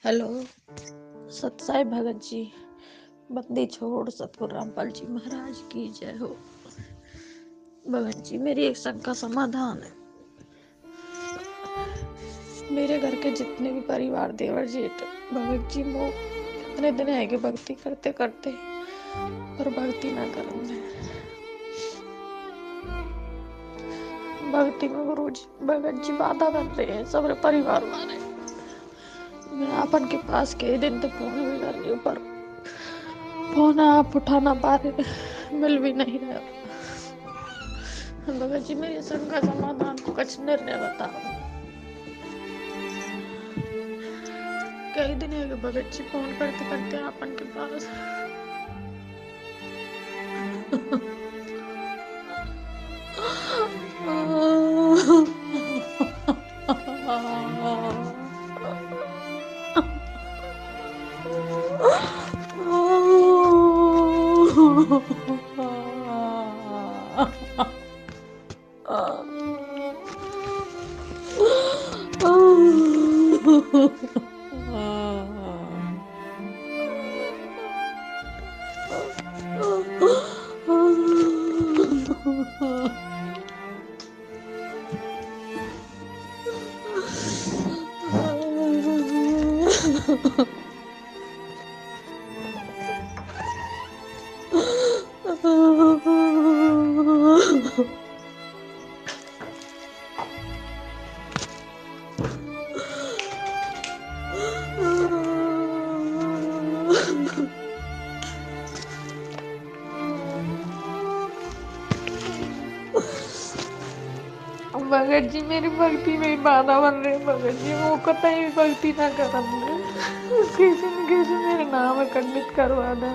Hello. सतसाई Bhagat ji, बंदी छोड़ सतगुरु रामपाल जी महाराज की जय हो। भगत जी, मेरी एक शंका समाधान है। मेरे घर के जितने भी परिवार देवर जेठ भगत जी वो इतने दिन है कि भक्ति करते करते पर भक्ति ना करेंगे। भक्ति में गुरु जी भगत जी बाधा बन रहे हैं सब परिवार वाले। मैं अपन के पास कई दिन तक फोन भी कर रही हूँ पर फोन आप उठा ना पा रहे, मिल भी नहीं रहा। भगत जी, मेरी शंका समाधान को कुछ निर्णय बताओ। कई दिन है कि भगत जी फोन करते करते अपन के पास भगत जी, मेरी भक्ति में बाधा बन रही। भगत जी, वो कतई भी भक्ति ना करेंगे। किसी न किसी मेरे नाम खंडित करवा दे।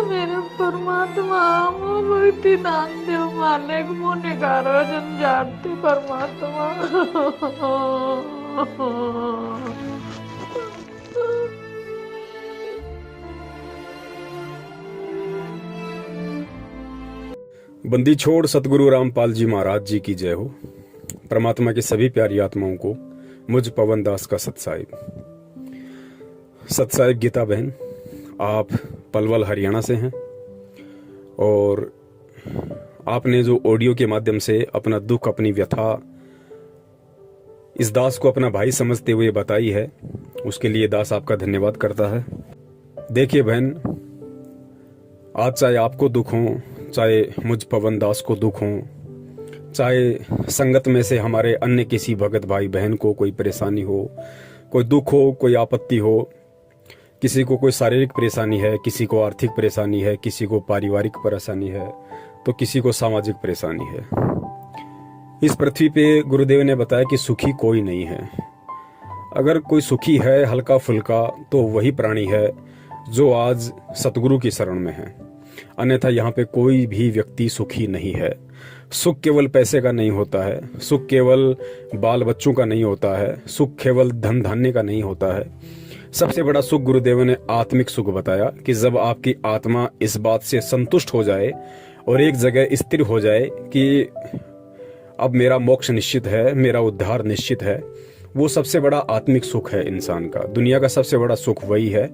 मेरे परमात्मा वो भक्ति दान दे मारने को मुझे करो जन जानती परमात्मा। बंदी छोड़ सतगुरु रामपाल जी महाराज जी की जय हो। परमात्मा की सभी प्यारी आत्माओं को मुझ पवन दास का सतसाहिब। सतसाहिब गीता बहन, आप पलवल हरियाणा से हैं और आपने जो ऑडियो के माध्यम से अपना दुख, अपनी व्यथा इस दास को अपना भाई समझते हुए बताई है, उसके लिए दास आपका धन्यवाद करता है। देखिए बहन, आज चाहे आपको दुख हो, चाहे मुझ पवन दास को दुख हो, चाहे संगत में से हमारे अन्य किसी भगत भाई बहन को कोई परेशानी हो, कोई दुख हो, कोई आपत्ति हो, किसी को कोई शारीरिक परेशानी है, किसी को आर्थिक परेशानी है, किसी को पारिवारिक परेशानी है, तो किसी को सामाजिक परेशानी है। इस पृथ्वी पे गुरुदेव ने बताया कि सुखी कोई नहीं है। अगर कोई सुखी है हल्का फुल्का तो वही प्राणी है जो आज सतगुरु की शरण में है, अन्यथा यहाँ पे कोई भी व्यक्ति सुखी नहीं है। सुख केवल पैसे का नहीं होता है, सुख केवल बाल बच्चों का नहीं होता है, सुख केवल धन धान्य का नहीं होता है। सबसे बड़ा सुख गुरुदेव ने आत्मिक सुख बताया कि जब आपकी आत्मा इस बात से संतुष्ट हो जाए और एक जगह स्थिर हो जाए कि अब मेरा मोक्ष निश्चित है, मेरा उद्धार निश्चित है, वो सबसे बड़ा आत्मिक सुख है इंसान का। दुनिया का सबसे बड़ा सुख वही है,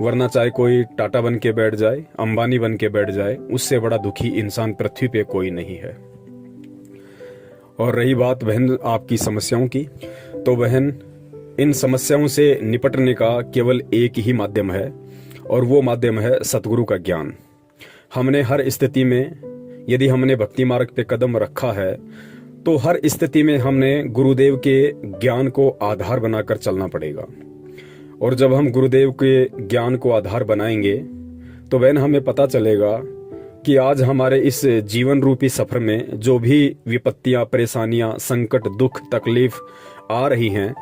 वरना चाहे कोई टाटा बन के बैठ जाए, अंबानी बन के बैठ जाए, उससे बड़ा दुखी इंसान पृथ्वी पे कोई नहीं है। और रही बात बहन आपकी समस्याओं की, तो बहन इन समस्याओं से निपटने का केवल एक ही माध्यम है और वो माध्यम है सतगुरु का ज्ञान। हमने हर स्थिति में, यदि हमने भक्ति मार्ग पे कदम रखा है तो हर स्थिति में हमने गुरुदेव के ज्ञान को आधार बनाकर चलना पड़ेगा। और जब हम गुरुदेव के ज्ञान को आधार बनाएंगे तो बहन हमें पता चलेगा कि आज हमारे इस जीवन रूपी सफर में जो भी विपत्तियां, परेशानियां, संकट, दुख, तकलीफ आ रही हैं,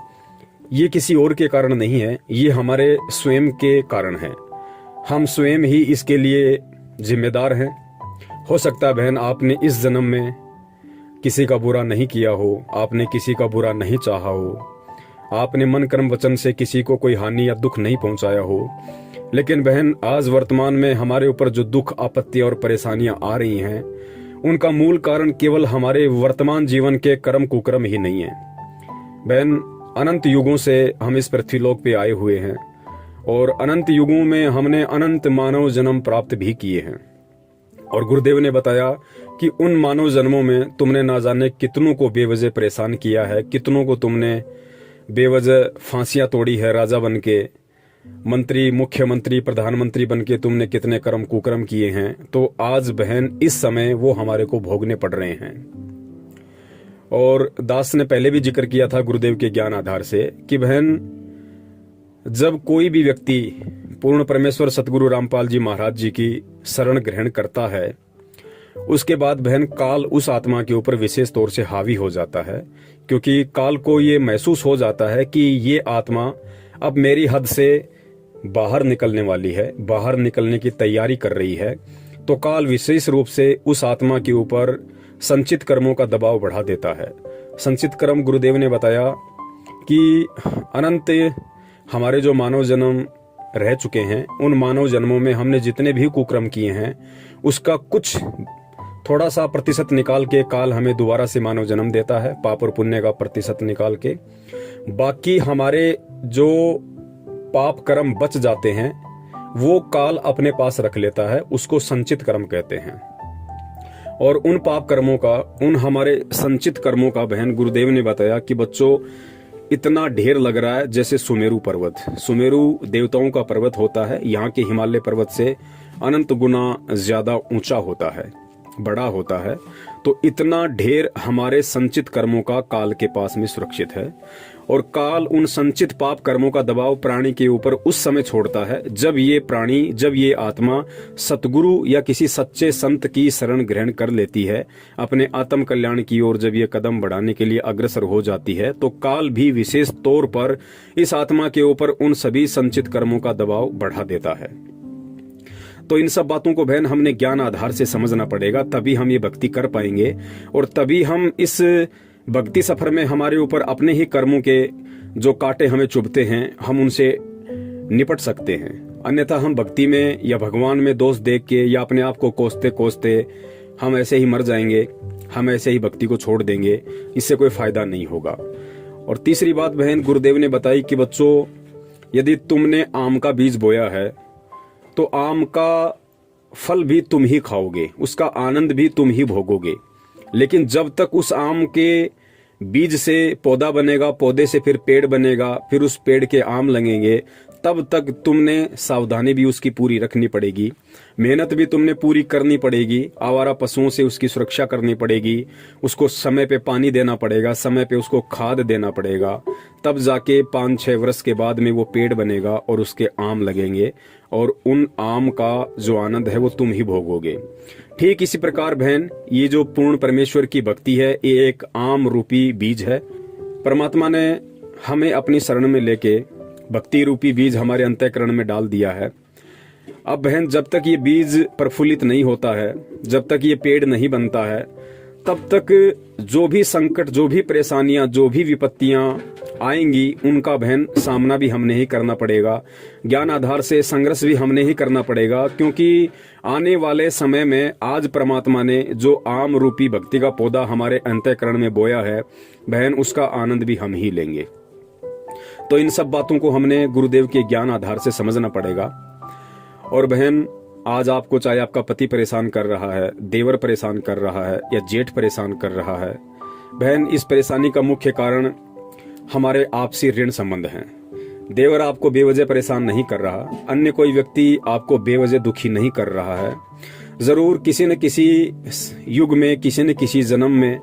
ये किसी और के कारण नहीं है, ये हमारे स्वयं के कारण है। हम स्वयं ही इसके लिए जिम्मेदार हैं। हो सकता है बहन आपने इस जन्म में किसी का बुरा नहीं किया हो, आपने किसी का बुरा नहीं चाहा हो, आपने मन कर्म वचन से किसी को कोई हानि या दुख नहीं पहुंचाया हो, लेकिन बहन आज वर्तमान में हमारे ऊपर जो दुख, आपत्ति और परेशानियां आ रही हैं, उनका मूल कारण केवल हमारे वर्तमान जीवन के कर्म कुकर्म ही नहीं है। बहन अनंत युगों से हम इस पृथ्वीलोक पे आए हुए हैं और अनंत युगों में हमने अनंत मानव जन्म प्राप्त भी किए हैं। और गुरुदेव ने बताया कि उन मानव जन्मों में तुमने ना जाने कितनों को बेवजह परेशान किया है, कितनों को तुमने बेवजह फांसियां तोड़ी है, राजा बन के, मंत्री, मुख्यमंत्री, प्रधानमंत्री बन के तुमने कितने कर्म कुकर्म किए हैं। तो आज बहन इस समय वो हमारे को भोगने पड़ रहे हैं। और दास ने पहले भी जिक्र किया था गुरुदेव के ज्ञान आधार से कि बहन जब कोई भी व्यक्ति पूर्ण परमेश्वर सतगुरु रामपाल जी महाराज जी की शरण ग्रहण करता है, उसके बाद बहन काल उस आत्मा के ऊपर विशेष तौर से हावी हो जाता है, क्योंकि काल को ये महसूस हो जाता है कि ये आत्मा अब मेरी हद से बाहर निकलने वाली है, बाहर निकलने की तैयारी कर रही है। तो काल विशेष रूप से उस आत्मा के ऊपर संचित कर्मों का दबाव बढ़ा देता है। संचित कर्म गुरुदेव ने बताया कि अनंत हमारे जो मानव जन्म रह चुके हैं, उन मानव जन्मों में हमने जितने भी कुकर्म किए हैं उसका कुछ थोड़ा सा प्रतिशत निकाल के काल हमें दोबारा से मानव जन्म देता है, पाप और पुण्य का प्रतिशत निकाल के। बाकी हमारे जो पाप कर्म बच जाते हैं वो काल अपने पास रख लेता है, उसको संचित कर्म कहते हैं। और उन पाप कर्मों का, उन हमारे संचित कर्मों का बहन गुरुदेव ने बताया कि बच्चों इतना ढेर लग रहा है जैसे सुमेरु पर्वत। सुमेरु देवताओं का पर्वत होता है, यहाँ के हिमालय पर्वत से अनंत गुना ज्यादा ऊंचा होता है, बड़ा होता है। तो इतना ढेर हमारे संचित कर्मों का काल के पास में सुरक्षित है। और काल उन संचित पाप कर्मों का दबाव प्राणी के ऊपर उस समय छोड़ता है जब ये प्राणी, जब ये आत्मा सतगुरु या किसी सच्चे संत की शरण ग्रहण कर लेती है, अपने आत्म कल्याण की ओर जब ये कदम बढ़ाने के लिए अग्रसर हो जाती है, तो काल भी विशेष तौर पर इस आत्मा के ऊपर उन सभी संचित कर्मों का दबाव बढ़ा देता है। तो इन सब बातों को बहन हमने ज्ञान आधार से समझना पड़ेगा, तभी हम ये भक्ति कर पाएंगे और तभी हम इस भक्ति सफर में हमारे ऊपर अपने ही कर्मों के जो कांटे हमें चुभते हैं हम उनसे निपट सकते हैं। अन्यथा हम भक्ति में या भगवान में दोष देख के या अपने आप को कोसते कोसते हम ऐसे ही मर जाएंगे, हम ऐसे ही भक्ति को छोड़ देंगे, इससे कोई फायदा नहीं होगा। और तीसरी बात बहन गुरुदेव ने बताई कि बच्चों यदि तुमने आम का बीज बोया है तो आम का फल भी तुम ही खाओगे, उसका आनंद भी तुम ही भोगोगे। लेकिन जब तक उस आम के बीज से पौधा बनेगा, पौधे से फिर पेड़ बनेगा, फिर उस पेड़ के आम लगेंगे, तब तक तुमने सावधानी भी उसकी पूरी रखनी पड़ेगी, मेहनत भी तुमने पूरी करनी पड़ेगी, आवारा पशुओं से उसकी सुरक्षा करनी पड़ेगी, उसको समय पे पानी देना पड़ेगा, समय पे उसको खाद देना पड़ेगा। तब जाके 5-6 वर्ष के बाद में वो पेड़ बनेगा और उसके आम लगेंगे और उन आम का जो आनंद है वो तुम ही भोगोगे। ठीक इसी प्रकार बहन ये जो पूर्ण परमेश्वर की भक्ति है ये एक आम रूपी बीज है। परमात्मा ने हमें अपनी शरण में लेके भक्ति रूपी बीज हमारे अंतःकरण में डाल दिया है। अब बहन जब तक ये बीज प्रफुल्लित नहीं होता है, जब तक ये पेड़ नहीं बनता है, तब तक जो भी संकट, जो भी परेशानियां, जो भी विपत्तियां आएंगी उनका बहन सामना भी हमने ही करना पड़ेगा। ज्ञान आधार से संघर्ष भी हमने ही करना पड़ेगा, क्योंकि आने वाले समय में आज परमात्मा ने जो आम रूपी भक्ति का पौधा हमारे अंतःकरण में बोया है बहन, उसका आनंद भी हम ही लेंगे। तो इन सब बातों को हमने गुरुदेव के ज्ञान आधार से समझना पड़ेगा। और बहन आज आपको चाहे आपका पति परेशान कर रहा है, देवर परेशान कर रहा है या जेठ परेशान कर रहा है, बहन इस परेशानी का मुख्य कारण हमारे आपसी ऋण संबंध हैं। देवर आपको बेवजह परेशान नहीं कर रहा, अन्य कोई व्यक्ति आपको बेवजह दुखी नहीं कर रहा है। जरूर किसी न किसी युग में, किसी न किसी जन्म में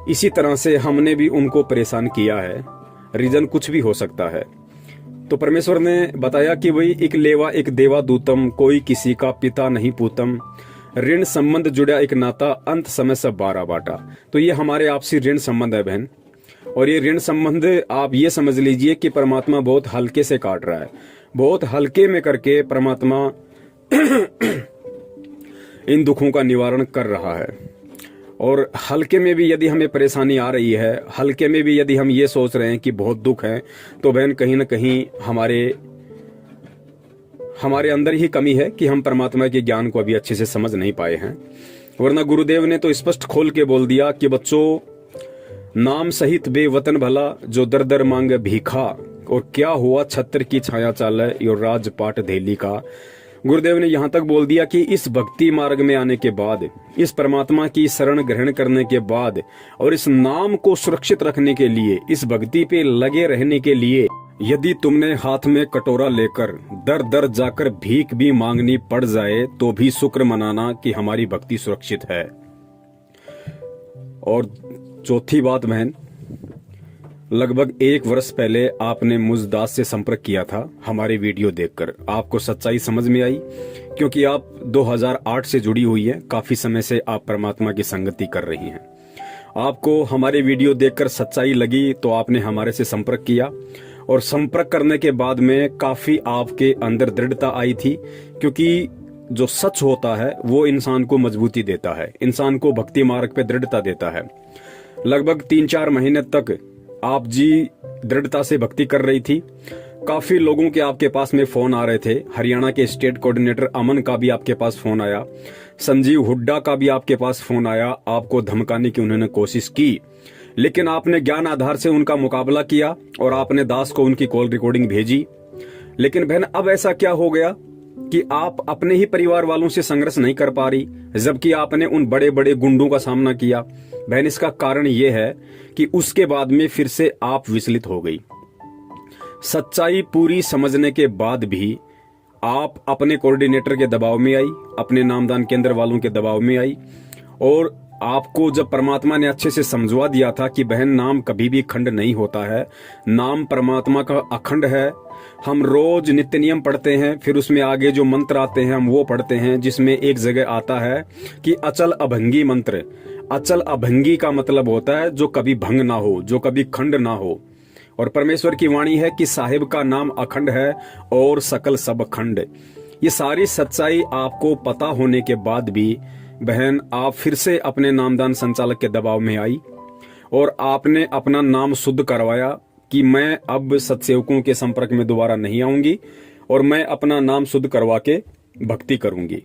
इसी तरह से हमने भी उनको परेशान किया है। रीजन कुछ भी हो सकता है। तो परमेश्वर ने बताया कि वही एक लेवा एक देवा दूतम, कोई किसी का पिता नहीं पूतम, ऋण संबंध जुड़ा एक नाता, अंत समय सब बारा बाटा। तो ये हमारे आपसी ऋण संबंध है बहन। और ये ऋण संबंध आप ये समझ लीजिए कि परमात्मा बहुत हल्के से काट रहा है, बहुत हल्के में करके परमात्मा इन दुखों का निवारण कर रहा है। और हल्के में भी यदि हमें परेशानी आ रही है, हल्के में भी यदि हम ये सोच रहे हैं कि बहुत दुख है, तो बहन कहीं ना कहीं हमारे अंदर ही कमी है कि हम परमात्मा के ज्ञान को अभी अच्छे से समझ नहीं पाए हैं। वरना गुरुदेव ने तो स्पष्ट खोल के बोल दिया कि बच्चों नाम सहित बेवतन भला जो दर दर मांग भीखा, और क्या हुआ छत्र की छाया चाले यो राजपाट धेली का। गुरुदेव ने यहाँ तक बोल दिया कि इस भक्ति मार्ग में आने के बाद, इस परमात्मा की शरण ग्रहण करने के बाद और इस नाम को सुरक्षित रखने के लिए, इस भक्ति पे लगे रहने के लिए, यदि तुमने हाथ में कटोरा लेकर दर दर जाकर भीख भी मांगनी पड़ जाए तो भी शुक्र मनाना कि हमारी भक्ति सुरक्षित है। और चौथी बात बहन, लगभग 1 वर्ष पहले आपने मुझ दास से संपर्क किया था हमारे वीडियो देखकर। आपको सच्चाई समझ में आई क्योंकि आप 2008 से जुड़ी हुई हैं, काफी समय से आप परमात्मा की संगति कर रही हैं। आपको हमारे वीडियो देखकर सच्चाई लगी तो आपने हमारे से संपर्क किया, और संपर्क करने के बाद में काफी आपके अंदर दृढ़ता आई थी, क्योंकि जो सच होता है वो इंसान को मजबूती देता है, इंसान को भक्ति मार्ग पे दृढ़ता देता है। लगभग 3-4 महीने तक आप जी दृढ़ता से भक्ति कर रही थी। काफी लोगों के आपके पास में फोन आ रहे थे। हरियाणा के स्टेट कोऑर्डिनेटर अमन का भी आपके पास फोन आया, संजीव हुड्डा का भी आपके पास फोन आया, आपको धमकाने की उन्होंने कोशिश की, लेकिन आपने ज्ञान आधार से उनका मुकाबला किया और आपने दास को उनकी कॉल रिकॉर्डिंग भेजी। लेकिन बहन अब ऐसा क्या हो गया कि आप अपने ही परिवार वालों से संघर्ष नहीं कर पा रही, जबकि आपने उन बड़े बड़े गुंडों का सामना किया। बहन इसका कारण यह है कि उसके बाद में फिर से आप विचलित हो गई। सच्चाई पूरी समझने के बाद भी आप अपने कोऑर्डिनेटर के दबाव में आई, अपने नामदान केंद्र वालों के दबाव में आई, और आपको जब परमात्मा ने अच्छे से समझवा दिया था कि बहन नाम कभी भी खंड नहीं होता है, नाम परमात्मा का अखंड है। हम रोज नित्य नियम पढ़ते हैं, फिर उसमें आगे जो मंत्र आते हैं हम वो पढ़ते हैं, जिसमें एक जगह आता है कि अचल अभंगी मंत्र। अचल अभंगी का मतलब होता है जो कभी भंग ना हो, जो कभी खंड ना हो। और परमेश्वर की वाणी है कि साहिब का नाम अखंड है और सकल सब खंड। ये सारी सच्चाई आपको पता होने के बाद भी बहन आप फिर से अपने नामदान संचालक के दबाव में आई और आपने अपना नाम शुद्ध करवाया कि मैं अब सत्सेवकों के संपर्क में दोबारा नहीं आऊंगी और मैं अपना नाम शुद्ध करवा के भक्ति करूंगी।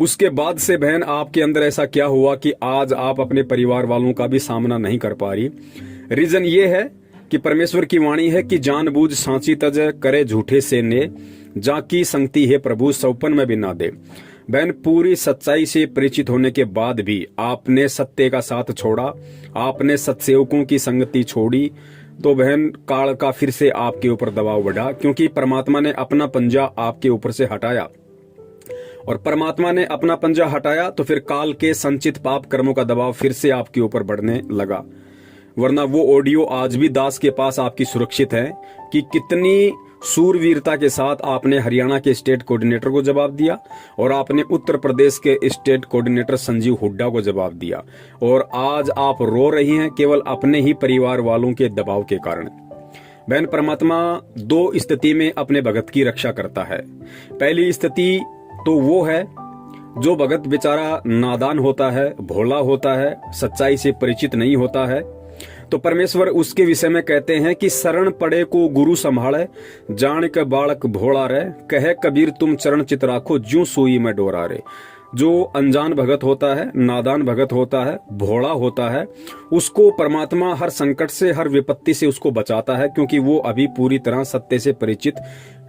उसके बाद से बहन आपके अंदर ऐसा क्या हुआ कि आज आप अपने परिवार वालों का भी सामना नहीं कर पा रही। रीजन ये है कि परमेश्वर की वाणी है कि जानबूझ सांची तज करे झूठे से ने, जाकी संगति है प्रभु सौपन में भी ना दे। बहन पूरी सच्चाई से परिचित होने के बाद भी आपने सत्य का साथ छोड़ा, आपने सत्सेवकों की संगति छोड़ी, तो बहन काल का फिर से आपके ऊपर दबाव बढ़ा, क्योंकि परमात्मा ने अपना पंजा आपके ऊपर से हटाया। और परमात्मा ने अपना पंजा हटाया तो फिर काल के संचित पाप कर्मों का दबाव फिर से आपके ऊपर बढ़ने लगा। वरना वो ऑडियो आज भी दास के पास आपकी सुरक्षित है कि कितनी सूरवीरता के साथ आपने हरियाणा के स्टेट कोऑर्डिनेटर को जवाब दिया और आपने उत्तर प्रदेश के स्टेट कोऑर्डिनेटर संजीव हुड्डा को जवाब दिया, और आज आप रो रही हैं केवल अपने ही परिवार वालों के दबाव के कारण। बहन परमात्मा 2 स्थिति में अपने भगत की रक्षा करता है। पहली स्थिति तो वो है जो भगत बेचारा नादान होता है, भोला होता है, सच्चाई से परिचित नहीं होता है, तो परमेश्वर उसके विषय में कहते हैं कि शरण पड़े को गुरु संभाले, जान के बालक भोला रे, कहे कबीर तुम चरण चित राखो, ज्यों सुई में डोरा रे। जो अनजान भगत होता है, नादान भगत होता है, भोला होता है, उसको परमात्मा हर संकट से, हर विपत्ति से उसको बचाता है, क्योंकि वो अभी पूरी तरह सत्य से परिचित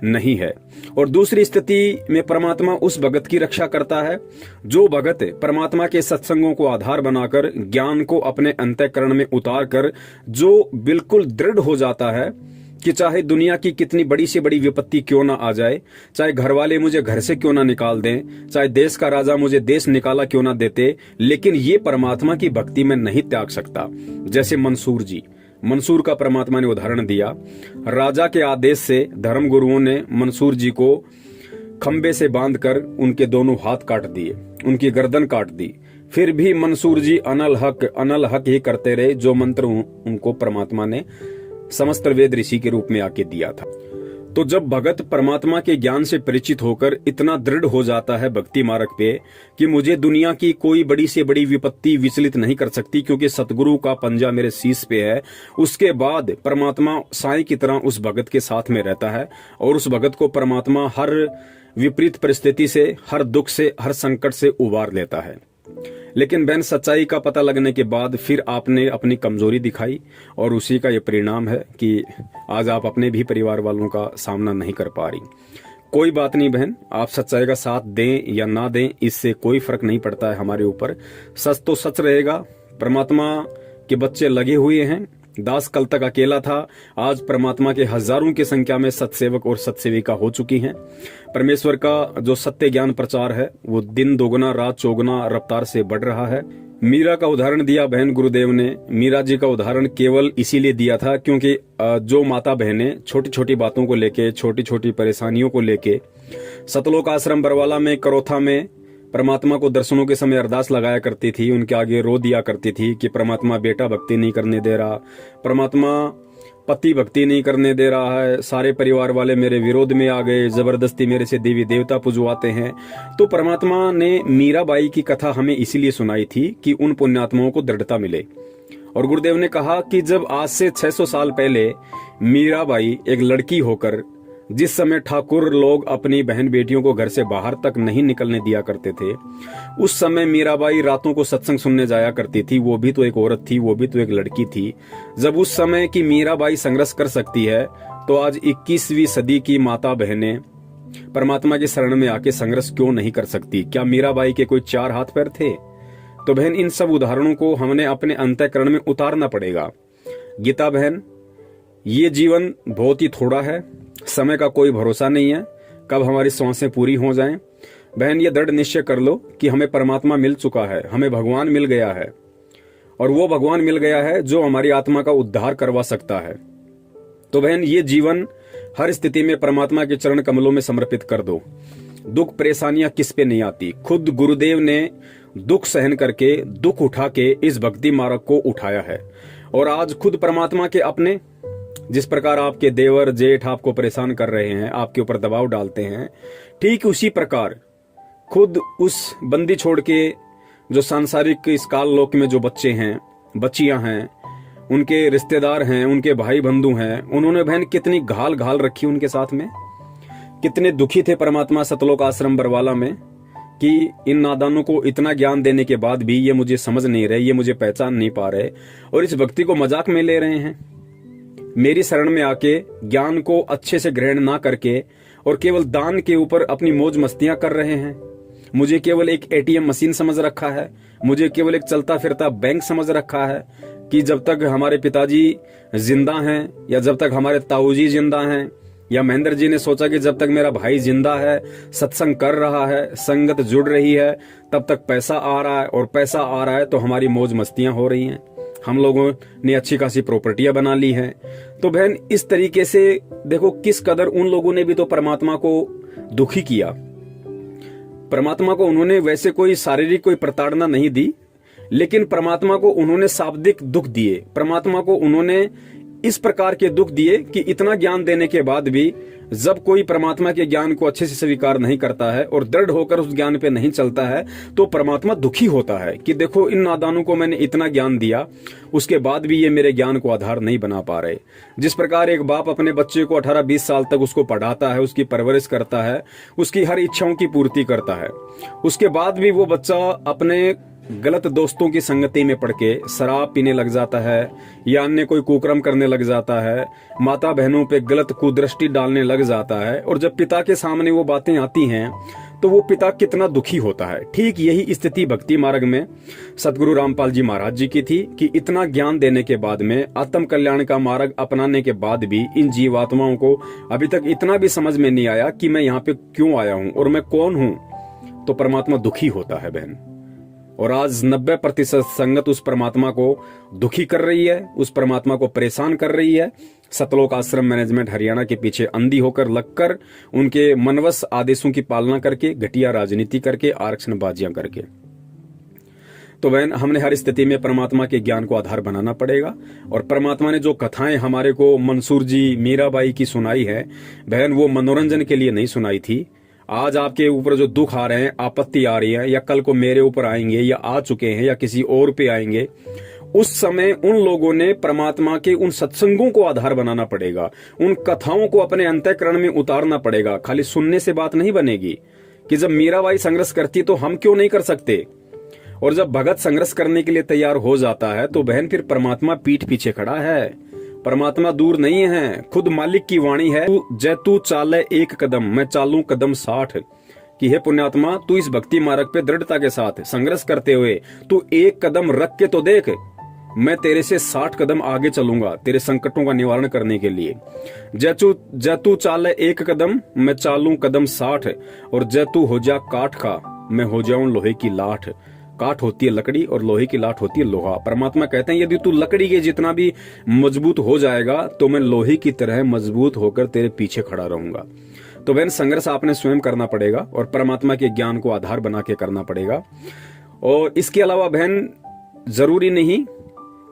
नहीं है। और दूसरी स्थिति में परमात्मा उस भगत की रक्षा करता है जो भगत परमात्मा के सत्संगों को आधार बनाकर, ज्ञान को अपने अंतःकरण में उतार कर, जो बिल्कुल दृढ़ हो जाता है कि चाहे दुनिया की कितनी बड़ी से बड़ी विपत्ति क्यों ना आ जाए, चाहे घर वाले मुझे घर से क्यों ना निकाल दें, चाहे देश का राजा मुझे देश निकाला क्यों ना देते, लेकिन ये परमात्मा की भक्ति में नहीं त्याग सकता। जैसे मंसूर का परमात्मा ने उदाहरण दिया। राजा के आदेश से धर्म गुरुओं ने मंसूर जी को खंबे से बांधकर उनके दोनों हाथ काट दिए, उनकी गर्दन काट दी। फिर भी मंसूर जी अनल हक ही करते रहे, जो मंत्र उनको परमात्मा ने समस्त वेद ऋषि के रूप में आके दिया था। तो जब भगत परमात्मा के ज्ञान से परिचित होकर इतना दृढ़ हो जाता है भक्ति मार्ग पे कि मुझे दुनिया की कोई बड़ी से बड़ी विपत्ति विचलित नहीं कर सकती, क्योंकि सतगुरु का पंजा मेरे शीश पे है, उसके बाद परमात्मा साईं की तरह उस भगत के साथ में रहता है और उस भगत को परमात्मा हर विपरीत परिस्थिति से, हर दुख से, हर संकट से उबार लेता है। लेकिन बहन सच्चाई का पता लगने के बाद फिर आपने अपनी कमजोरी दिखाई और उसी का ये परिणाम है कि आज आप अपने भी परिवार वालों का सामना नहीं कर पा रही। कोई बात नहीं बहन, आप सच्चाई का साथ दें या ना दें इससे कोई फर्क नहीं पड़ता है हमारे ऊपर। सच तो सच रहेगा। परमात्मा के बच्चे लगे हुए हैं। दास कल तक अकेला था, आज परमात्मा के हजारों की संख्या में सत्सेवक और सत्सेविका हो चुकी हैं। परमेश्वर का जो सत्य ज्ञान प्रचार है वो दिन दोगुना रात चौगुना रफ्तार से बढ़ रहा है। मीरा का उदाहरण दिया बहन गुरुदेव ने। मीरा जी का उदाहरण केवल इसीलिए दिया था क्योंकि जो माता बहनें छोटी छोटी बातों को लेके, छोटी छोटी परेशानियों को लेके सतलोक आश्रम बरवाला में, करोथा में परमात्मा को दर्शनों के समय अरदास लगाया करती थी, उनके आगे रो दिया करती थी कि परमात्मा बेटा भक्ति नहीं करने दे रहा, परमात्मा पति भक्ति नहीं करने दे रहा है, सारे परिवार वाले मेरे विरोध में आ गए, जबरदस्ती मेरे से देवी देवता पुजवाते हैं। तो परमात्मा ने मीराबाई की कथा हमें इसीलिए सुनाई थी कि उन पुण्यात्माओं को दृढ़ता मिले। और गुरुदेव ने कहा कि जब आज से 600 साल पहले मीराबाई एक लड़की होकर, जिस समय ठाकुर लोग अपनी बहन बेटियों को घर से बाहर तक नहीं निकलने दिया करते थे, उस समय मीराबाई रातों को सत्संग सुनने जाया करती थी। वो भी तो एक औरत थी, वो भी तो एक लड़की थी। जब उस समय की मीराबाई संघर्ष कर सकती है तो आज 21वीं सदी की माता बहनें परमात्मा की शरण में आके संघर्ष क्यों नहीं कर सकती? क्या मीराबाई के कोई 4 हाथ पैर थे? तो बहन इन सब उदाहरणों को हमने अपने अंतःकरण में उतारना पड़ेगा। गीता बहन, ये जीवन बहुत ही थोड़ा है, समय का कोई भरोसा नहीं है कब हमारी सांसें पूरी हो जाएं। बहन ये दृढ़ निश्चय कर लो कि हमें परमात्मा मिल चुका है, हमें भगवान मिल गया है, और वो भगवान मिल गया है जो हमारी आत्मा का उद्धार करवा सकता है। तो बहन ये जीवन हर स्थिति में परमात्मा के चरण कमलों में समर्पित कर दो। दुख परेशानियां किस पे नहीं आती। खुद गुरुदेव ने दुख सहन करके, दुख उठा के इस भक्ति मार्ग को उठाया है। और आज खुद परमात्मा के अपने, जिस प्रकार आपके देवर जेठ आपको परेशान कर रहे हैं, आपके ऊपर दबाव डालते हैं, ठीक उसी प्रकार खुद उस बंदी छोड़ के जो सांसारिक इस काल लोक में जो बच्चे हैं, बच्चियां हैं, उनके रिश्तेदार हैं, उनके भाई बंधु हैं, उन्होंने बहन कितनी घाल घाल रखी उनके साथ में। कितने दुखी थे परमात्मा सतलोक आश्रम बरवाला में कि इन नादानों को इतना ज्ञान देने के बाद भी ये मुझे समझ नहीं रहे, ये मुझे पहचान नहीं पा रहे और इस भक्ति को मजाक में ले रहे हैं। मेरी शरण में आके ज्ञान को अच्छे से ग्रहण ना करके और केवल दान के ऊपर अपनी मौज मस्तियां कर रहे हैं। मुझे केवल एक एटीएम मशीन समझ रखा है, मुझे केवल एक चलता फिरता बैंक समझ रखा है कि जब तक हमारे पिताजी जिंदा हैं या जब तक हमारे ताऊजी जिंदा हैं, या महेंद्र जी ने सोचा कि जब तक मेरा भाई जिंदा है, सत्संग कर रहा है, संगत जुड़ रही है, तब तक पैसा आ रहा है, और पैसा आ रहा है तो हमारी मौज मस्तियां हो रही हैं, हम लोगों ने अच्छी खासी प्रॉपर्टियां बना ली हैं। तो बहन इस तरीके से देखो किस कदर उन लोगों ने भी तो परमात्मा को दुखी किया। परमात्मा को उन्होंने वैसे कोई शारीरिक कोई प्रताड़ना नहीं दी, लेकिन परमात्मा को उन्होंने शाब्दिक दुख दिए। परमात्मा को उन्होंने इस प्रकार के दुख दिए कि इतना ज्ञान देने के बाद भी जब कोई परमात्मा के ज्ञान को अच्छे से स्वीकार नहीं करता है और दृढ़ होकर उस ज्ञान पे नहीं चलता है तो परमात्मा दुखी होता है कि देखो इन नादानों को मैंने इतना ज्ञान दिया, उसके बाद भी ये मेरे ज्ञान को आधार नहीं बना पा रहे। जिस प्रकार एक बाप अपने बच्चे को 18-20 साल तक उसको पढ़ाता है, उसकी परवरिश करता है, उसकी हर इच्छाओं की पूर्ति करता है, उसके बाद भी वो बच्चा अपने गलत दोस्तों की संगति में पड़ के शराब पीने लग जाता है या अन्य कोई कुकर्म करने लग जाता है, माता बहनों पे गलत कुदृष्टि डालने लग जाता है, और जब पिता के सामने वो बातें आती हैं तो वो पिता कितना दुखी होता है। ठीक यही स्थिति भक्ति मार्ग में सतगुरु रामपाल जी महाराज जी की थी कि इतना ज्ञान देने के बाद में, आत्म कल्याण का मार्ग अपनाने के बाद भी इन जीवात्माओं को अभी तक इतना भी समझ में नहीं आया कि मैं यहाँ पे क्यों आया हूँ और मैं कौन हूँ। तो परमात्मा दुखी होता है बहन, और आज 90% संगत उस परमात्मा को दुखी कर रही है, उस परमात्मा को परेशान कर रही है। सतलोक आश्रम मैनेजमेंट हरियाणा के पीछे अंधी होकर लगकर, उनके मनवश आदेशों की पालना करके, घटिया राजनीति करके, आरक्षणबाजियां करके। तो बहन हमने हर स्थिति में परमात्मा के ज्ञान को आधार बनाना पड़ेगा। और परमात्मा ने जो कथाएं हमारे को मंसूर जी, मीराबाई की सुनाई है बहन, वो मनोरंजन के लिए नहीं सुनाई थी। आज आपके ऊपर जो दुख आ रहे हैं, आपत्ति आ रही है, या कल को मेरे ऊपर आएंगे या आ चुके हैं या किसी और पे आएंगे, उस समय उन लोगों ने परमात्मा के उन सत्संगों को आधार बनाना पड़ेगा, उन कथाओं को अपने अंतःकरण में उतारना पड़ेगा। खाली सुनने से बात नहीं बनेगी कि जब मीराबाई संघर्ष करती तो हम क्यों नहीं कर सकते। और जब भगत संघर्ष करने के लिए तैयार हो जाता है तो बहन फिर परमात्मा पीठ पीछे खड़ा है। परमात्मा दूर नहीं है, खुद मालिक की वाणी है, जय तू चाले एक कदम मैं चालू कदम 60, कि हे पुण्यात्मा तू इस भक्ति मार्ग पे दृढ़ता के साथ संघर्ष करते हुए तू एक कदम रख के तो देख, मैं तेरे से 60 कदम आगे चलूंगा तेरे संकटों का निवारण करने के लिए। जय तू चाले एक कदम मैं चालू कदम 60, और जय तू हो जा काठ का मैं हो जाऊं लोहे की लाठ। काठ होती है लकड़ी और लोहे की लाठ होती है लोहा। परमात्मा कहते हैं यदि तू लकड़ी के जितना भी मजबूत हो जाएगा तो मैं लोहे की तरह मजबूत होकर तेरे पीछे खड़ा रहूंगा। तो बहन संघर्ष आपने स्वयं करना पड़ेगा और परमात्मा के ज्ञान को आधार बना के करना पड़ेगा। और इसके अलावा बहन जरूरी नहीं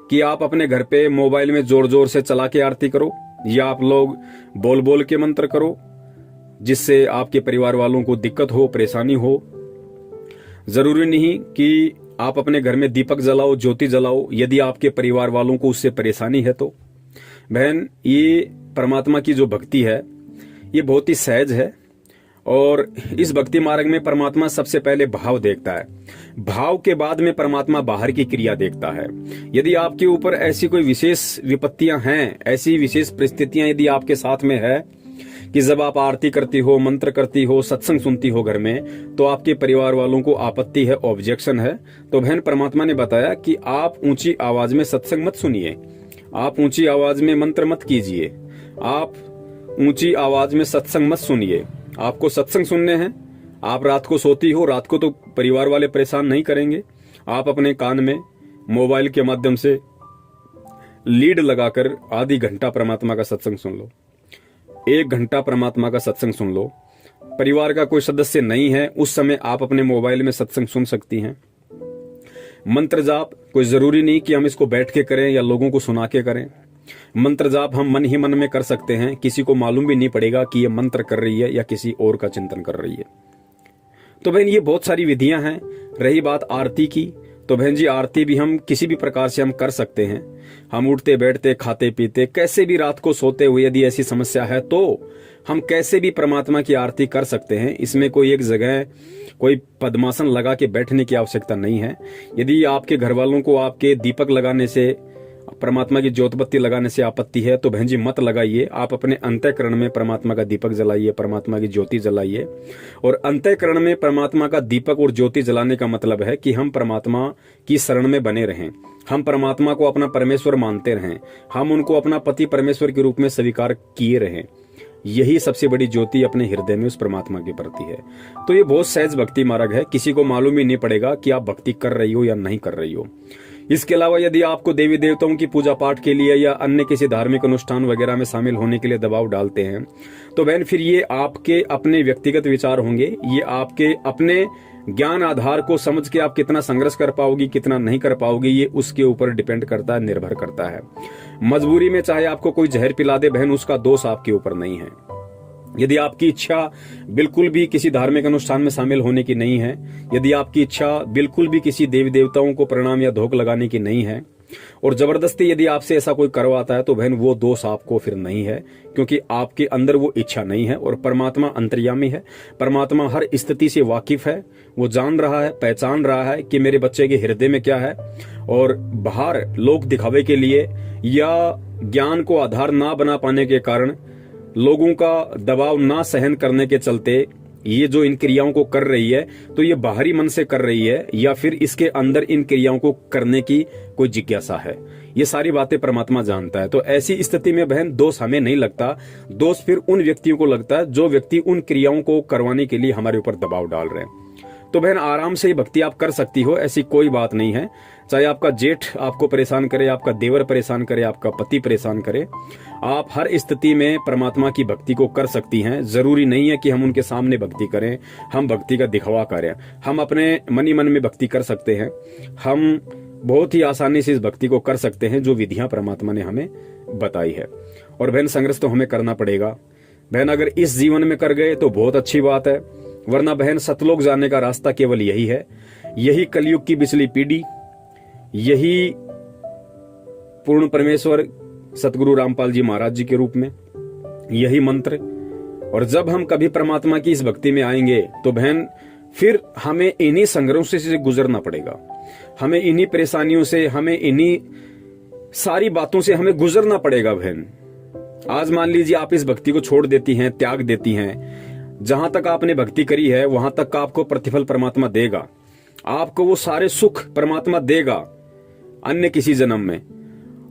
कि आप अपने घर पे मोबाइल में जोर जोर से चला के आरती करो या आप लोग बोल बोल के मंत्र करो जिससे आपके परिवार वालों को दिक्कत हो, परेशानी हो। जरूरी नहीं कि आप अपने घर में दीपक जलाओ, ज्योति जलाओ, यदि आपके परिवार वालों को उससे परेशानी है तो। बहन ये परमात्मा की जो भक्ति है ये बहुत ही सहज है और इस भक्ति मार्ग में परमात्मा सबसे पहले भाव देखता है, भाव के बाद में परमात्मा बाहर की क्रिया देखता है। यदि आपके ऊपर ऐसी कोई विशेष विपत्तियां हैं, ऐसी विशेष परिस्थितियां यदि आपके साथ में है कि जब आप आरती करती हो, मंत्र करती हो, सत्संग सुनती हो घर में, तो आपके परिवार वालों को आपत्ति है, ऑब्जेक्शन है, तो बहन परमात्मा ने बताया कि आप ऊंची आवाज में सत्संग मत सुनिए, आप ऊंची आवाज में मंत्र मत कीजिए, आप ऊंची आवाज में सत्संग मत सुनिए। आपको सत्संग सुनने हैं, आप रात को सोती हो, रात को तो परिवार वाले परेशान नहीं करेंगे, आप अपने कान में मोबाइल के माध्यम से लीड लगाकर आधी घंटा परमात्मा का सत्संग सुन लो, 1 घंटा परमात्मा का सत्संग सुन लो। परिवार का कोई सदस्य नहीं है उस समय आप अपने मोबाइल में सत्संग सुन सकती हैं। मंत्र जाप कोई जरूरी नहीं कि हम इसको बैठ के करें या लोगों को सुना के करें। मंत्र जाप हम मन ही मन में कर सकते हैं, किसी को मालूम भी नहीं पड़ेगा कि ये मंत्र कर रही है या किसी और का चिंतन कर रही है। तो बहन ये बहुत सारी विधियां हैं। रही बात आरती की, तो बहन जी आरती भी हम किसी भी प्रकार से हम कर सकते हैं। हम उठते बैठते खाते पीते कैसे भी रात को सोते हुए यदि ऐसी समस्या है तो हम कैसे भी परमात्मा की आरती कर सकते हैं। इसमें कोई एक जगह कोई पद्मासन लगा के बैठने की आवश्यकता नहीं है। यदि आपके घर वालों को आपके दीपक लगाने से, परमात्मा की ज्योत बत्ती लगाने से आपत्ति है तो बहन जी मत लगाइए। आप अपने अंतःकरण में परमात्मा का दीपक जलाइए, परमात्मा की ज्योति जलाइए। और अंतःकरण में परमात्मा का दीपक और ज्योति जलाने का मतलब है कि हम परमात्मा की शरण में बने रहें, हम परमात्मा को अपना परमेश्वर मानते रहें, हम उनको अपना पति परमेश्वर के रूप में स्वीकार किए रहें। यही सबसे बड़ी ज्योति अपने हृदय में उस परमात्मा के प्रति है। तो ये बहुत सहज भक्ति मार्ग है, किसी को मालूम ही नहीं पड़ेगा कि आप भक्ति कर रही हो या नहीं कर रही हो। इसके अलावा यदि आपको देवी देवताओं की पूजा पाठ के लिए या अन्य किसी धार्मिक अनुष्ठान वगैरह में शामिल होने के लिए दबाव डालते हैं तो बहन फिर ये आपके अपने व्यक्तिगत विचार होंगे, ये आपके अपने ज्ञान आधार को समझ के आप कितना संघर्ष कर पाओगी, कितना नहीं कर पाओगी, ये उसके ऊपर डिपेंड करता है, निर्भर करता है। मजबूरी में चाहे आपको कोई जहर पिला दे बहन, उसका दोष आपके ऊपर नहीं है। यदि आपकी इच्छा बिल्कुल भी किसी धार्मिक अनुष्ठान में शामिल होने की नहीं है, यदि आपकी इच्छा बिल्कुल भी किसी देवी देवताओं को प्रणाम या धोख लगाने की नहीं है और जबरदस्ती यदि आपसे ऐसा कोई करवाता है तो बहन वो दोष आपको फिर नहीं है, क्योंकि आपके अंदर वो इच्छा नहीं है। और परमात्मा अंतर्यामी है, परमात्मा हर स्थिति से वाकिफ है, वो जान रहा है, पहचान रहा है कि मेरे बच्चे के हृदय में क्या है। और बाहर लोक दिखावे के लिए या ज्ञान को आधार ना बना पाने के कारण, लोगों का दबाव ना सहन करने के चलते ये जो इन क्रियाओं को कर रही है तो ये बाहरी मन से कर रही है या फिर इसके अंदर इन क्रियाओं को करने की कोई जिज्ञासा है, ये सारी बातें परमात्मा जानता है। तो ऐसी स्थिति में बहन दोष हमें नहीं लगता, दोष फिर उन व्यक्तियों को लगता है जो व्यक्ति उन क्रियाओं को करवाने के लिए हमारे ऊपर दबाव डाल रहे हैं। तो बहन आराम से ये भक्ति आप कर सकती हो, ऐसी कोई बात नहीं है। चाहे आपका जेठ आपको परेशान करे, आपका देवर परेशान करे, आपका पति परेशान करे, आप हर स्थिति में परमात्मा की भक्ति को कर सकती हैं। जरूरी नहीं है कि हम उनके सामने भक्ति करें, हम भक्ति का दिखावा करें, हम अपने मन ही मन में भक्ति कर सकते हैं। हम बहुत ही आसानी से इस भक्ति को कर सकते हैं जो विधियां परमात्मा ने हमें बताई है। और बहन संघर्ष तो हमें करना पड़ेगा। बहन अगर इस जीवन में कर गए तो बहुत अच्छी बात है, वरना बहन सतलोक जाने का रास्ता केवल यही है। यही कलयुग की बिचली पीढ़ी, यही पूर्ण परमेश्वर सतगुरु रामपाल जी महाराज जी के रूप में, यही मंत्र। और जब हम कभी परमात्मा की इस भक्ति में आएंगे तो बहन फिर हमें इन्हीं संघर्षों से गुजरना पड़ेगा, हमें इन्हीं परेशानियों से, हमें इन्हीं सारी बातों से हमें गुजरना पड़ेगा बहन। आज मान लीजिए आप इस भक्ति को छोड़ देती हैं, त्याग देती हैं, जहां तक आपने भक्ति करी है वहां तक का आपको प्रतिफल परमात्मा देगा, आपको वो सारे सुख परमात्मा देगा अन्य किसी जन्म में।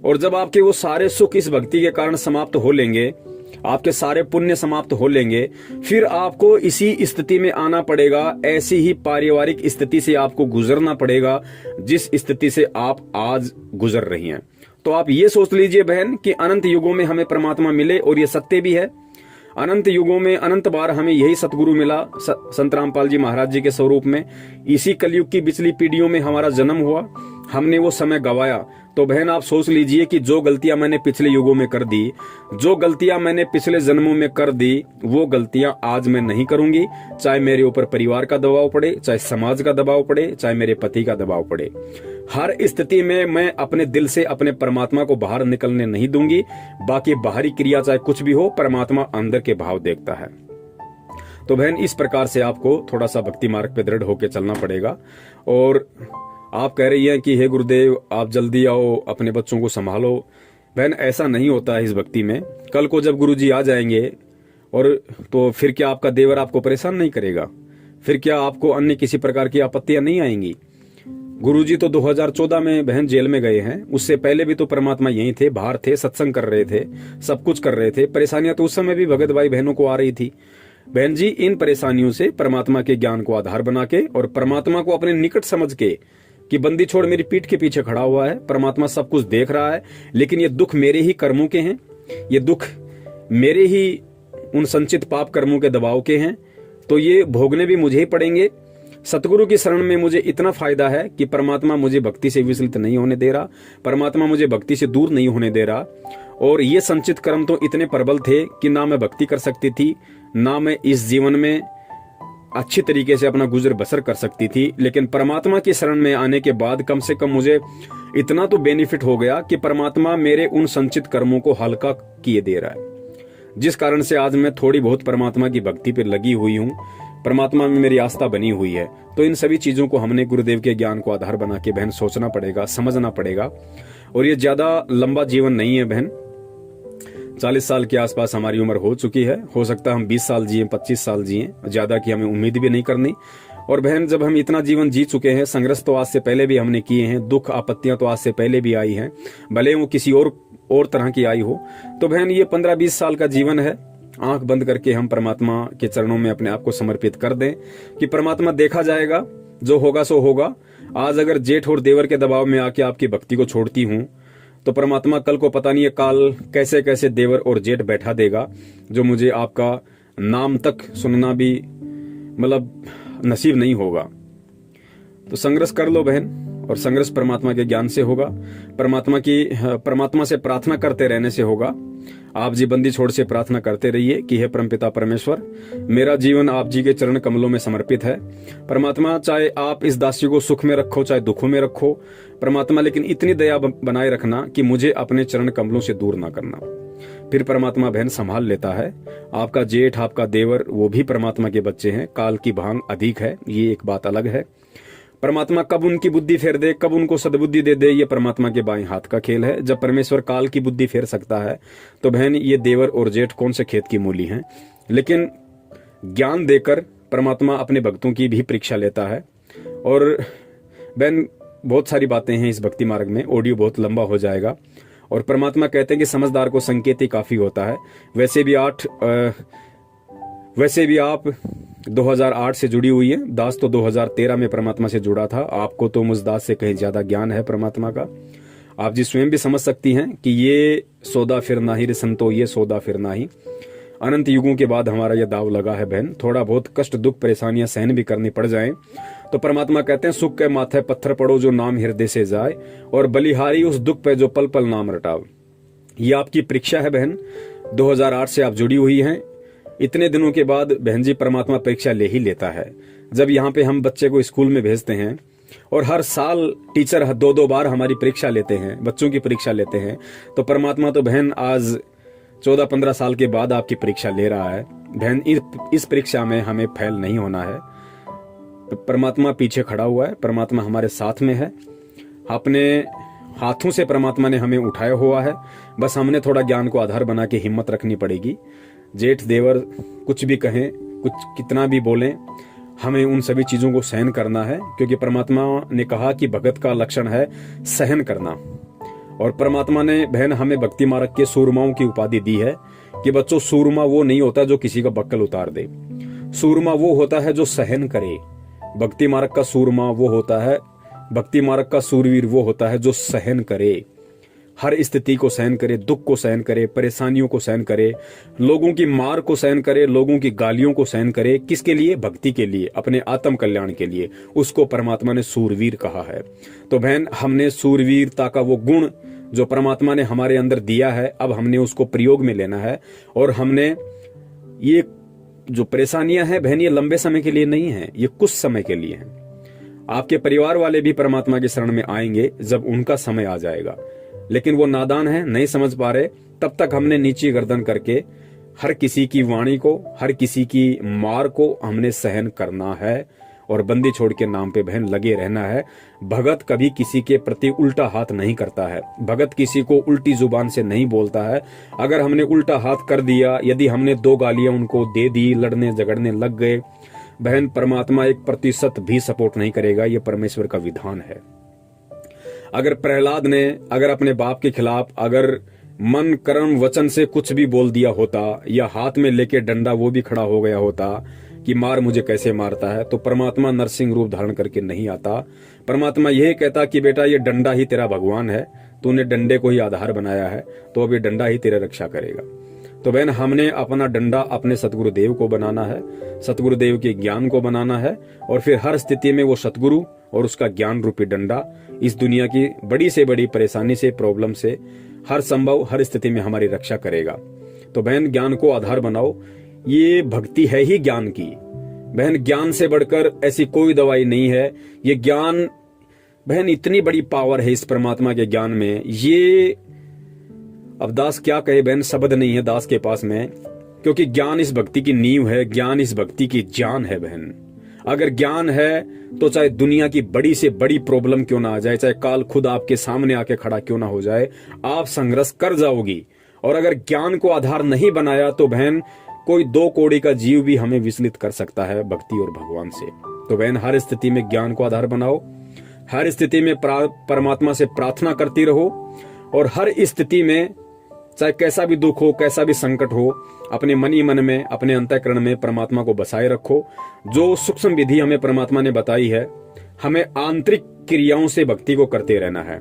और जब आपके वो सारे सुख इस भक्ति के कारण समाप्त हो लेंगे, आपके सारे पुण्य समाप्त हो लेंगे, फिर आपको इसी स्थिति में आना पड़ेगा, ऐसी ही पारिवारिक स्थिति से आपको गुजरना पड़ेगा जिस स्थिति से आप आज गुजर रही हैं। तो आप ये सोच लीजिए बहन कि अनंत युगों में हमें परमात्मा मिले, और ये सत्य भी है। अनंत युगों में अनंत बार हमें यही सतगुरु मिला, संत रामपाल जी महाराज जी के स्वरूप में। इसी कलयुग की पिछली पीढ़ियों में हमारा जन्म हुआ, हमने वो समय गवाया। तो बहन आप सोच लीजिए कि जो गलतियां मैंने पिछले युगों में कर दी, जो गलतियां मैंने पिछले जन्मों में कर दी, वो गलतियां आज मैं नहीं करूंगी। चाहे मेरे ऊपर परिवार का दबाव पड़े, चाहे समाज का दबाव पड़े, चाहे मेरे पति का दबाव पड़े, हर स्थिति में मैं अपने दिल से अपने परमात्मा को बाहर निकलने नहीं दूंगी। बाकी बाहरी क्रिया चाहे कुछ भी हो, परमात्मा अंदर के भाव देखता है। तो बहन इस प्रकार से आपको थोड़ा सा भक्ति मार्ग पे दृढ़ होकर चलना पड़ेगा। और आप कह रही हैं कि हे गुरुदेव आप जल्दी आओ, अपने बच्चों को संभालो। बहन ऐसा नहीं होता है इस भक्ति में। कल को जब गुरुजी आ जाएंगे और तो फिर क्या आपका देवर आपको परेशान नहीं करेगा? फिर क्या आपको अन्य किसी प्रकार की आपत्तियां नहीं आएंगी? गुरुजी तो 2014 में बहन जेल में गए हैं, उससे पहले भी तो परमात्मा यहीं थे, बाहर थे, सत्संग कर रहे थे, सब कुछ कर रहे थे। परेशानियां तो उस समय भी भगत भाई बहनों को आ रही थी। बहन जी इन परेशानियों से परमात्मा के ज्ञान को आधार बना के और परमात्मा को अपने निकट समझ के कि बंदी छोड़ मेरी पीठ के पीछे खड़ा हुआ है, परमात्मा सब कुछ देख रहा है, लेकिन ये दुख मेरे ही कर्मों के हैं, ये दुख मेरे ही उन संचित पाप कर्मों के दबाव के हैं, तो ये भोगने भी मुझे ही पड़ेंगे। सतगुरु की शरण में मुझे इतना फायदा है कि परमात्मा मुझे भक्ति से विचलित नहीं होने दे रहा, परमात्मा मुझे भक्ति से दूर नहीं होने दे रहा। और ये संचित कर्म तो इतने प्रबल थे कि ना मैं भक्ति कर सकती थी, ना मैं इस जीवन में अच्छी तरीके से अपना गुजर बसर कर सकती थी। लेकिन परमात्मा की शरण में आने के बाद कम से कम मुझे इतना तो बेनिफिट हो गया कि परमात्मा मेरे उन संचित कर्मों को हल्का किए दे रहा है, जिस कारण से आज मैं थोड़ी बहुत परमात्मा की भक्ति पे लगी हुई हूँ, परमात्मा में मेरी आस्था बनी हुई है। तो इन सभी चीजों को हमने गुरुदेव के ज्ञान को आधार बना के बहन सोचना पड़ेगा, समझना पड़ेगा। और ये ज्यादा लंबा जीवन नहीं है बहन, 40 साल के आसपास हमारी उम्र हो चुकी है, हो सकता है हम 20 साल जिए, 25 साल जिए, ज्यादा की हमें उम्मीद भी नहीं करनी। और बहन जब हम इतना जीवन जी चुके हैं, संघर्ष तो आज से पहले भी हमने किए हैं, दुख आपत्तियां तो आज से पहले भी आई हैं, भले वो किसी और तरह की आई हो। तो बहन ये 15-20 साल का जीवन है, आंख बंद करके हम परमात्मा के चरणों में अपने आप को समर्पित कर दें कि परमात्मा देखा जाएगा, जो होगा सो होगा। आज अगर जेठ और देवर के दबाव में आके आपकी भक्ति को छोड़ती हूं, तो परमात्मा कल को पता नहीं है काल कैसे कैसे देवर और जेठ बैठा देगा, जो मुझे आपका नाम तक सुनना भी मतलब नसीब नहीं होगा। तो संघर्ष कर लो बहन, और संघर्ष परमात्मा के ज्ञान से होगा, परमात्मा से प्रार्थना करते रहने से होगा। आप जी बंदी छोड़ से प्रार्थना करते रहिए कि हे परमपिता परमेश्वर, मेरा जीवन आप जी के चरण कमलों में समर्पित है। परमात्मा चाहे आप इस दासी को सुख में रखो चाहे दुखों में रखो परमात्मा, लेकिन इतनी दया बनाए रखना कि मुझे अपने चरण कमलों से दूर ना करना। फिर परमात्मा बहन संभाल लेता है। आपका जेठ आपका देवर वो भी परमात्मा के बच्चे हैं, काल की भांग अधिक है, ये एक बात अलग है। परमात्मा कब उनकी बुद्धि फेर दे, कब उनको सद्बुद्धि दे दे, ये परमात्मा के बाएं हाथ का खेल है। जब परमेश्वर काल की बुद्धि फेर सकता है तो बहन ये देवर और जेठ कौन से खेत की मूली हैं। लेकिन ज्ञान देकर परमात्मा अपने भक्तों की भी परीक्षा लेता है। और बहन बहुत सारी बातें हैं इस भक्ति मार्ग में, ऑडियो बहुत लंबा हो जाएगा। और परमात्मा कहते हैं कि समझदार को संकेत ही काफी होता है। वैसे भी आप 2008 से जुड़ी हुई है, दास तो 2013 में परमात्मा से जुड़ा था। आपको तो मुझ दास से कहीं ज्यादा ज्ञान है परमात्मा का। आप जी स्वयं भी समझ सकती हैं कि ये सौदा फिर ना ही रे संतो, ये सौदा फिर ना ही। अनंत युगों के बाद हमारा यह दाव लगा है बहन, थोड़ा बहुत कष्ट दुख परेशानियां सहन भी करनी पड़ जाएं तो परमात्मा कहते हैं सुख के माथे पत्थर पड़ो जो नाम हृदय से जाए, और बलिहारी उस दुख पे जो पल पल नाम रटाव। ये आपकी परीक्षा है बहन, 2008 से आप जुड़ी हुई हैं। इतने दिनों के बाद बहन जी परमात्मा परीक्षा ले ही लेता है। जब यहाँ पे हम बच्चे को स्कूल में भेजते हैं और हर साल टीचर 2-2 बार हमारी परीक्षा लेते हैं, बच्चों की परीक्षा लेते हैं, तो परमात्मा तो बहन आज 14-15 साल के बाद आपकी परीक्षा ले रहा है। बहन इस परीक्षा में हमें फेल नहीं होना है। परमात्मा पीछे खड़ा हुआ है, परमात्मा हमारे साथ में है। अपने हाथों से परमात्मा ने हमें उठाया हुआ है, बस हमने थोड़ा ज्ञान को आधार बना के हिम्मत रखनी पड़ेगी। जेठ देवर कुछ भी कहें, कुछ कितना भी बोलें, हमें उन सभी चीजों को सहन करना है, क्योंकि परमात्मा ने कहा कि भगत का लक्षण है सहन करना। और परमात्मा ने बहन हमें भक्ति मार्ग के सूरमाओं की उपाधि दी है कि बच्चों, सूरमा वो नहीं होता जो किसी का बक्कल उतार दे, सूरमा वो होता है जो सहन करे। भक्ति मार्ग का सूरमा वो होता है, भक्ति मार्ग का सूरवीर वो होता है जो सहन करे, हर स्थिति को सहन करे, दुख को सहन करे, परेशानियों को सहन करे, लोगों की मार को सहन करे, लोगों की गालियों को सहन करे। किसके लिए? भक्ति के लिए, अपने आत्म कल्याण के लिए। उसको परमात्मा ने सूरवीर कहा है। तो बहन, हमने सूरवीरता का वो गुण जो परमात्मा ने हमारे अंदर दिया है, अब हमने उसको प्रयोग में लेना है। और हमने ये जो परेशानियां हैं बहन, ये लंबे समय के लिए नहीं है, ये कुछ समय के लिए है। आपके परिवार वाले भी परमात्मा की शरण में आएंगे जब उनका समय आ जाएगा, लेकिन वो नादान है, नहीं समझ पा रहे। तब तक हमने नीची गर्दन करके हर किसी की वाणी को, हर किसी की मार को हमने सहन करना है और बंदी छोड़ के नाम पे बहन लगे रहना है। भगत कभी किसी के प्रति उल्टा हाथ नहीं करता है, भगत किसी को उल्टी जुबान से नहीं बोलता है। अगर हमने उल्टा हाथ कर दिया, यदि हमने 2 गालियां उनको दे दी, लड़ने झगड़ने लग गए, बहन परमात्मा 1% भी सपोर्ट नहीं करेगा। यह परमेश्वर का विधान है। अगर प्रहलाद ने अगर अपने बाप के खिलाफ अगर मन कर्म वचन से कुछ भी बोल दिया होता, या हाथ में लेके डंडा वो भी खड़ा हो गया होता कि मार मुझे कैसे मारता है, तो परमात्मा नरसिंह रूप धारण करके नहीं आता। परमात्मा यही कहता कि बेटा, ये डंडा ही तेरा भगवान है, तूने डंडे को ही आधार बनाया है, तो अब ये डंडा ही तेरे रक्षा करेगा। तो बहन, हमने अपना डंडा अपने सतगुरुदेव को बनाना है, सतगुरुदेव के ज्ञान को बनाना है, और फिर हर स्थिति में वो सतगुरु और उसका ज्ञान रूपी डंडा इस दुनिया की बड़ी से बड़ी परेशानी से, प्रॉब्लम से, हर संभव हर स्थिति में हमारी रक्षा करेगा। तो बहन, ज्ञान को आधार बनाओ। ये भक्ति है ही ज्ञान की। बहन, ज्ञान से बढ़कर ऐसी कोई दवाई नहीं है। ये ज्ञान बहन, इतनी बड़ी पावर है इस परमात्मा के ज्ञान में। ये अब दास क्या कहे बहन, शब्द नहीं है दास के पास में, क्योंकि ज्ञान इस भक्ति की नींव है, ज्ञान इस भक्ति की जान है बहन। अगर ज्ञान है तो चाहे दुनिया की बड़ी से बड़ी प्रॉब्लम क्यों ना आ जाए, चाहे काल खुद आपके सामने आके खड़ा क्यों ना हो जाए, आप संघर्ष कर जाओगी। और अगर ज्ञान को आधार नहीं बनाया तो बहन, कोई 2 कौड़ी का जीव भी हमें विचलित कर सकता है भक्ति और भगवान से। तो बहन, हर स्थिति में ज्ञान को आधार बनाओ, हर स्थिति में परमात्मा से प्रार्थना करती रहो, और हर स्थिति में चाहे कैसा भी दुख हो, कैसा भी संकट हो, अपने मन ही मन में, अपने अंतःकरण में परमात्मा को बसाए रखो। जो सूक्ष्म विधि हमें परमात्मा ने बताई है, हमें आंतरिक क्रियाओं से भक्ति को करते रहना है।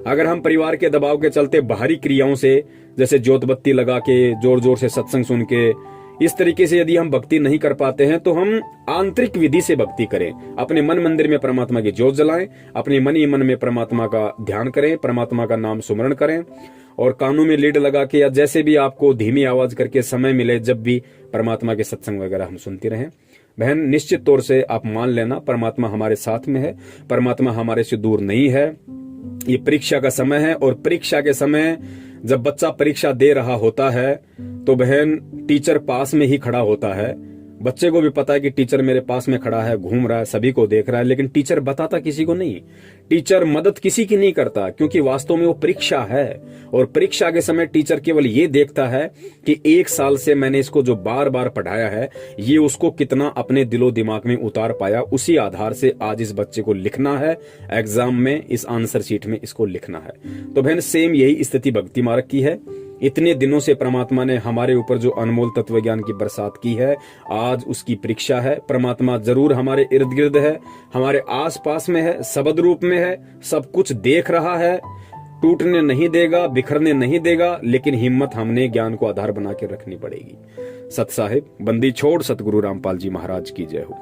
अगर हम परिवार के दबाव के चलते बाहरी क्रियाओं से, जैसे ज्योत बत्ती लगा के, जोर जोर से सत्संग सुन के, इस तरीके से यदि हम भक्ति नहीं कर पाते हैं, तो हम आंतरिक विधि से भक्ति करें। अपने मन मंदिर में परमात्मा की ज्योत जलाएं, अपने मन ही मन में परमात्मा का ध्यान करें, परमात्मा का नाम सुमरण करें, और कानों में लीड लगा के या जैसे भी आपको धीमी आवाज करके समय मिले, जब भी परमात्मा के सत्संग वगैरह हम सुनते रहें। बहन, निश्चित तौर से आप मान लेना, परमात्मा हमारे साथ में है, परमात्मा हमारे से दूर नहीं है। ये परीक्षा का समय है, और परीक्षा के समय जब बच्चा परीक्षा दे रहा होता है तो बहन, टीचर पास में ही खड़ा होता है। बच्चे को भी पता है कि टीचर मेरे पास में खड़ा है, घूम रहा है, सभी को देख रहा है, लेकिन टीचर बताता किसी को नहीं। टीचर मदद किसी की नहीं करता, क्योंकि वास्तव में वो परीक्षा है। और परीक्षा के समय टीचर केवल ये देखता है कि 1 साल से मैंने इसको जो बार बार पढ़ाया है, ये उसको कितना अपने दिलो दिमाग में उतार पाया। उसी आधार से आज इस बच्चे को लिखना है एग्जाम में, इस आंसर शीट में इसको लिखना है। तो बहन, सेम यही स्थिति भक्ति मार्ग की है। इतने दिनों से परमात्मा ने हमारे ऊपर जो अनमोल तत्व ज्ञान की बरसात की है, आज उसकी परीक्षा है। परमात्मा जरूर हमारे इर्द गिर्द है, हमारे आस पास में है, शब्द रूप में है, सब कुछ देख रहा है, टूटने नहीं देगा, बिखरने नहीं देगा, लेकिन हिम्मत हमने ज्ञान को आधार बना के रखनी पड़ेगी। सत साहिब, बंदी छोड़ सतगुरु रामपाल जी महाराज की जय हो।